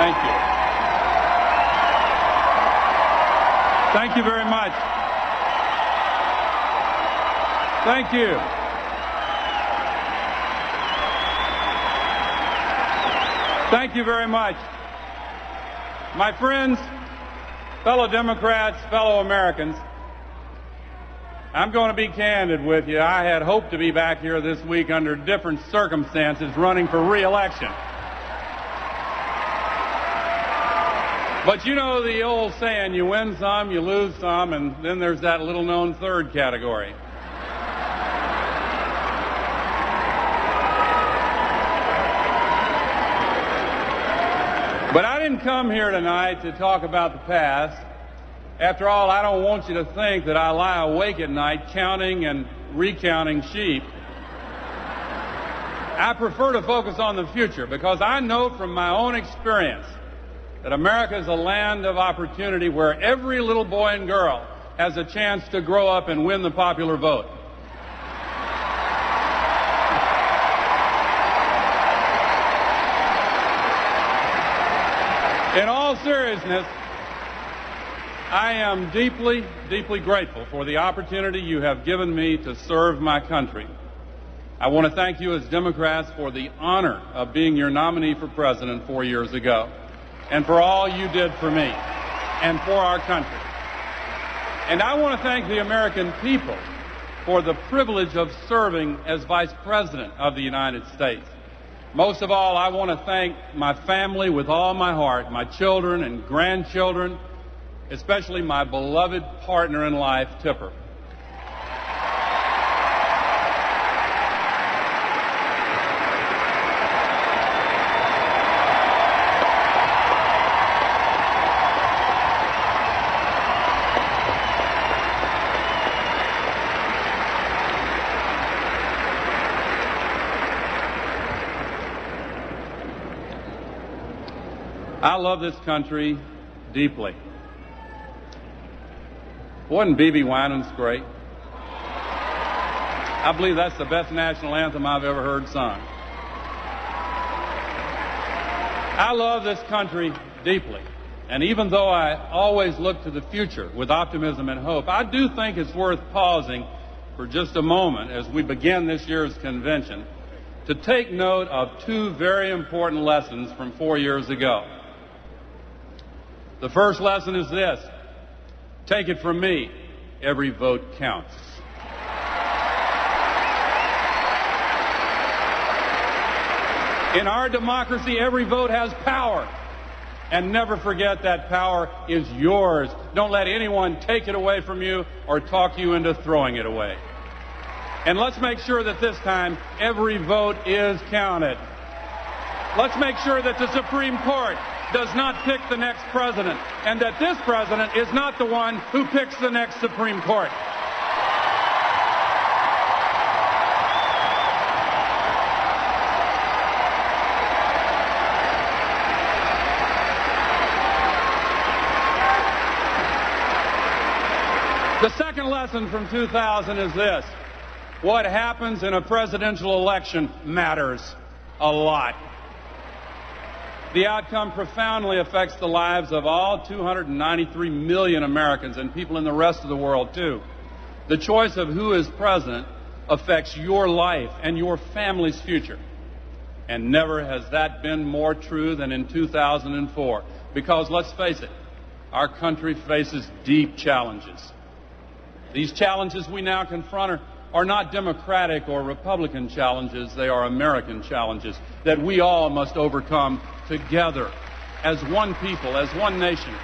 Thank you. Thank you very much. Thank you. Thank you very much. My friends, fellow Democrats, fellow Americans, I'm going to be candid with you. I had hoped to be back here this week under different circumstances running for re-election. But you know the old saying, you win some, you lose some, and then there's that little-known third category. But I didn't come here tonight to talk about the past. After all, I don't want you to think that I lie awake at night counting and recounting sheep. I prefer to focus on the future because I know from my own experience that America is a land of opportunity where every little boy and girl has a chance to grow up and win the popular vote. In all seriousness, I am deeply, deeply grateful for the opportunity you have given me to serve my country. I want to thank you as Democrats for the honor of being your nominee for president 4 years ago, and for all you did for me and for our country. And I want to thank the American people for the privilege of serving as Vice President of the United States. Most of all, I want to thank my family with all my heart, my children and grandchildren, especially my beloved partner in life, Tipper. I love this country deeply. Wasn't B.B. Winans great? I believe that's the best national anthem I've ever heard sung. I love this country deeply. And even though I always look to the future with optimism and hope, I do think it's worth pausing for just a moment as we begin this year's convention to take note of two very important lessons from 4 years ago. The first lesson is this: take it from me, every vote counts. In our democracy, every vote has power. And never forget that power is yours. Don't let anyone take it away from you or talk you into throwing it away. And let's make sure that this time every vote is counted. Let's make sure that the Supreme Court does not pick the next president, and that this president is not the one who picks the next Supreme Court. The second lesson from 2000 is this: what happens in a presidential election matters a lot. The outcome profoundly affects the lives of all 293 million Americans and people in the rest of the world, too. The choice of who is president affects your life and your family's future. And never has that been more true than in 2004. Because, let's face it, our country faces deep challenges. These challenges we now confront are not Democratic or Republican challenges. They are American challenges that we all must overcome together as one people, as one nation.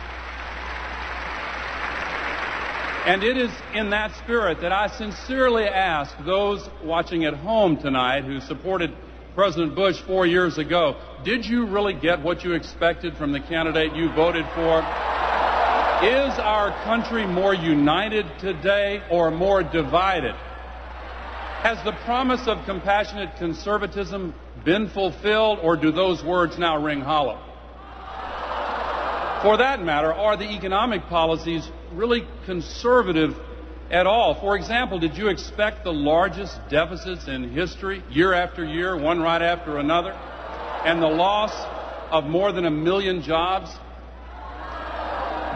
And it is in that spirit that I sincerely ask those watching at home tonight who supported President Bush 4 years ago, did you really get what you expected from the candidate you voted for? Is our country more united today or more divided? Has the promise of compassionate conservatism been fulfilled, or do those words now ring hollow? For that matter, are the economic policies really conservative at all? For example, did you expect the largest deficits in history, year after year, one right after another, and the loss of more than 1 million jobs?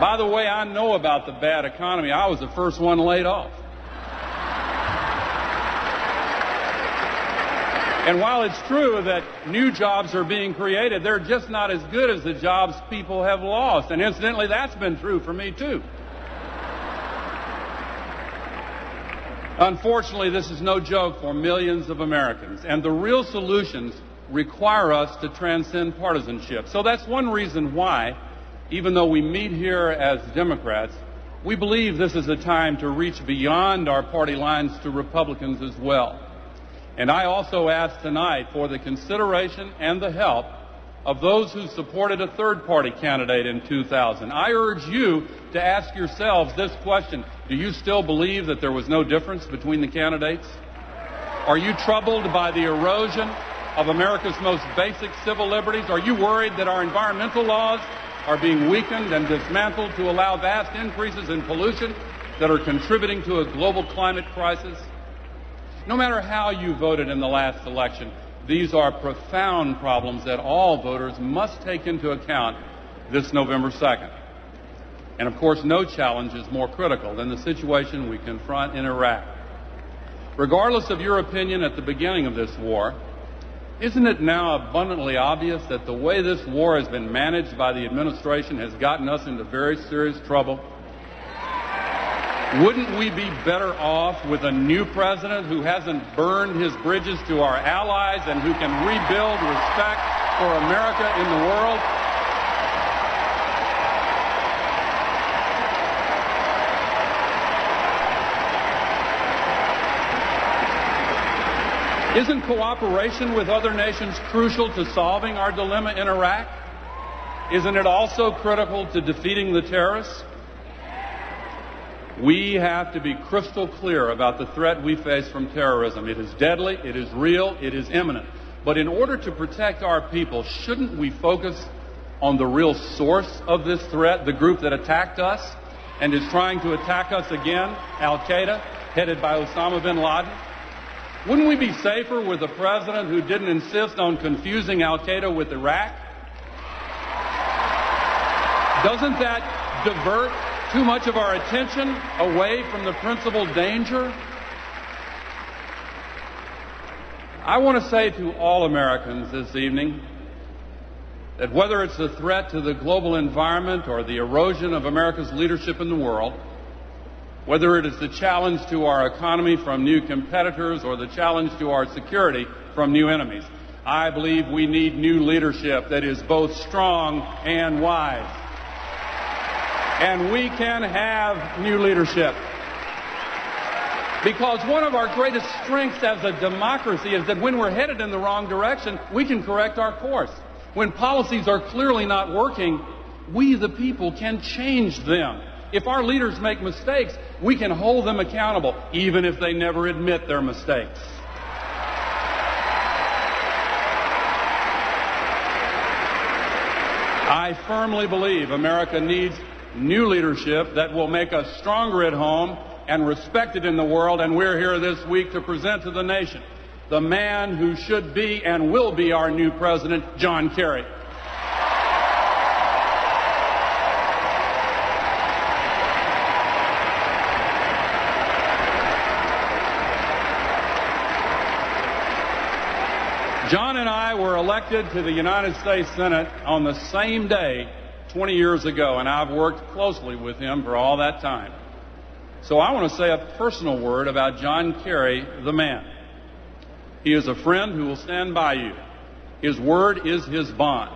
By the way, I know about the bad economy. I was the first one laid off. And while it's true that new jobs are being created, they're just not as good as the jobs people have lost. And incidentally, that's been true for me too. Unfortunately, this is no joke for millions of Americans, and the real solutions require us to transcend partisanship. So that's one reason why, even though we meet here as Democrats, we believe this is a time to reach beyond our party lines to Republicans as well. And I also ask tonight for the consideration and the help of those who supported a third-party candidate in 2000. I urge you to ask yourselves this question: do you still believe that there was no difference between the candidates? Are you troubled by the erosion of America's most basic civil liberties? Are you worried that our environmental laws are being weakened and dismantled to allow vast increases in pollution that are contributing to a global climate crisis? No matter how you voted in the last election, these are profound problems that all voters must take into account this November 2nd. And of course, no challenge is more critical than the situation we confront in Iraq. Regardless of your opinion at the beginning of this war, isn't it now abundantly obvious that the way this war has been managed by the administration has gotten us into very serious trouble? Wouldn't we be better off with a new president who hasn't burned his bridges to our allies and who can rebuild respect for America in the world? Isn't cooperation with other nations crucial to solving our dilemma in Iraq? Isn't it also critical to defeating the terrorists? We have to be crystal clear about the threat we face from terrorism. It is deadly, it is real, it is imminent. But in order to protect our people, shouldn't we focus on the real source of this threat, the group that attacked us and is trying to attack us again, Al-Qaeda, headed by Osama bin Laden? Wouldn't we be safer with a president who didn't insist on confusing Al-Qaeda with Iraq? Doesn't that divert too much of our attention away from the principal danger? I want to say to all Americans this evening that whether it's the threat to the global environment or the erosion of America's leadership in the world, whether it is the challenge to our economy from new competitors or the challenge to our security from new enemies, I believe we need new leadership that is both strong and wise. And we can have new leadership. Because one of our greatest strengths as a democracy is that when we're headed in the wrong direction, we can correct our course. When policies are clearly not working, we, the people, can change them. If our leaders make mistakes, we can hold them accountable, even if they never admit their mistakes. I firmly believe America needs new leadership that will make us stronger at home and respected in the world, and we're here this week to present to the nation the man who should be and will be our new president, John Kerry. John and I were elected to the United States Senate on the same day 20 years ago, and I've worked closely with him for all that time. So I want to say a personal word about John Kerry, the man. He is a friend who will stand by you. His word is his bond.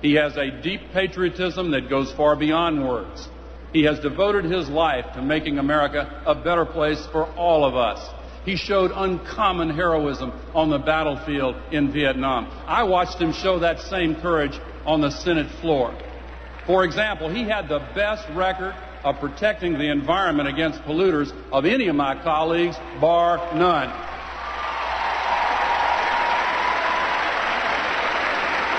He has a deep patriotism that goes far beyond words. He has devoted his life to making America a better place for all of us. He showed uncommon heroism on the battlefield in Vietnam. I watched him show that same courage on the Senate floor. For example, he had the best record of protecting the environment against polluters of any of my colleagues, bar none.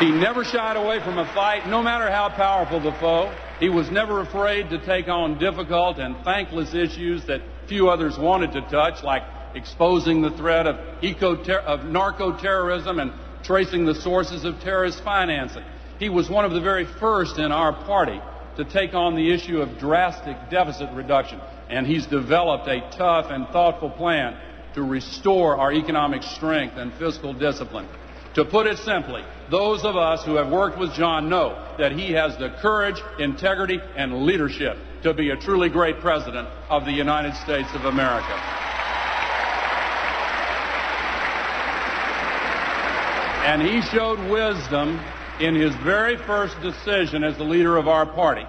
He never shied away from a fight, no matter how powerful the foe. He was never afraid to take on difficult and thankless issues that few others wanted to touch, like exposing the threat of narco-terrorism and tracing the sources of terrorist financing. He was one of the very first in our party to take on the issue of drastic deficit reduction, and he's developed a tough and thoughtful plan to restore our economic strength and fiscal discipline. To put it simply, those of us who have worked with John know that he has the courage, integrity, and leadership to be a truly great president of the United States of America. And he showed wisdom in his very first decision as the leader of our party,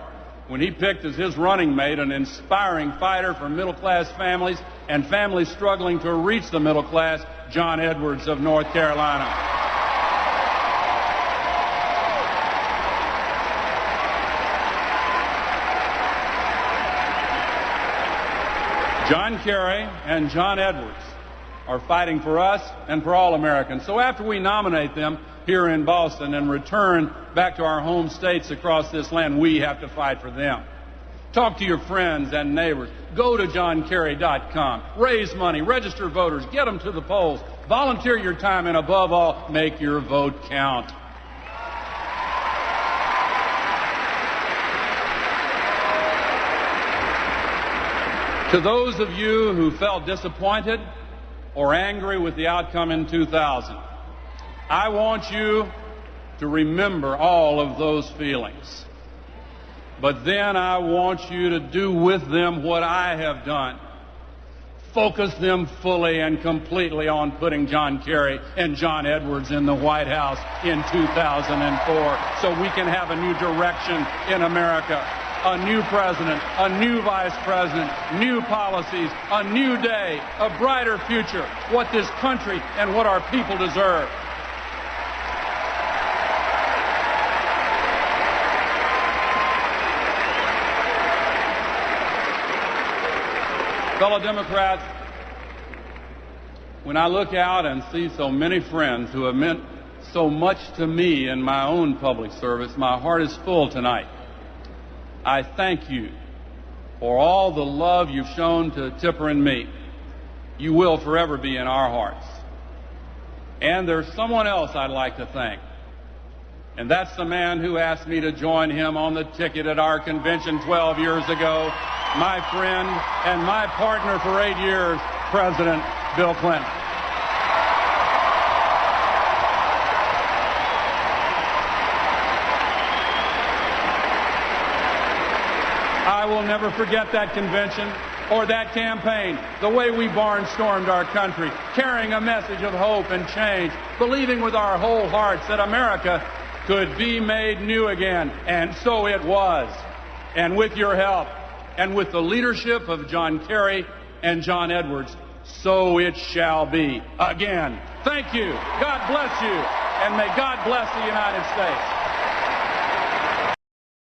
when he picked as his running mate an inspiring fighter for middle-class families and families struggling to reach the middle class, John Edwards of North Carolina. John Kerry and John Edwards are fighting for us and for all Americans. So after we nominate them here in Boston and return back to our home states across this land, we have to fight for them. Talk to your friends and neighbors. Go to johnkerry.com. Raise money. Register voters. Get them to the polls. Volunteer your time, and above all, make your vote count. To those of you who felt disappointed or angry with the outcome in 2000, I want you to remember all of those feelings. But then I want you to do with them what I have done. Focus them fully and completely on putting John Kerry and John Edwards in the White House in 2004 so we can have a new direction in America. A new president, a new vice president, new policies, a new day, a brighter future, what this country and what our people deserve. Fellow Democrats, when I look out and see so many friends who have meant so much to me in my own public service, my heart is full tonight. I thank you for all the love you've shown to Tipper and me. You will forever be in our hearts. And there's someone else I'd like to thank, and that's the man who asked me to join him on the ticket at our convention 12 years ago, my friend and my partner for 8 years, President Bill Clinton. I will never forget that convention or that campaign, the way we barnstormed our country, carrying a message of hope and change, believing with our whole hearts that America could be made new again. And so it was. And with your help and with the leadership of John Kerry and John Edwards, so it shall be again. Thank you. God bless you. And may God bless the United States.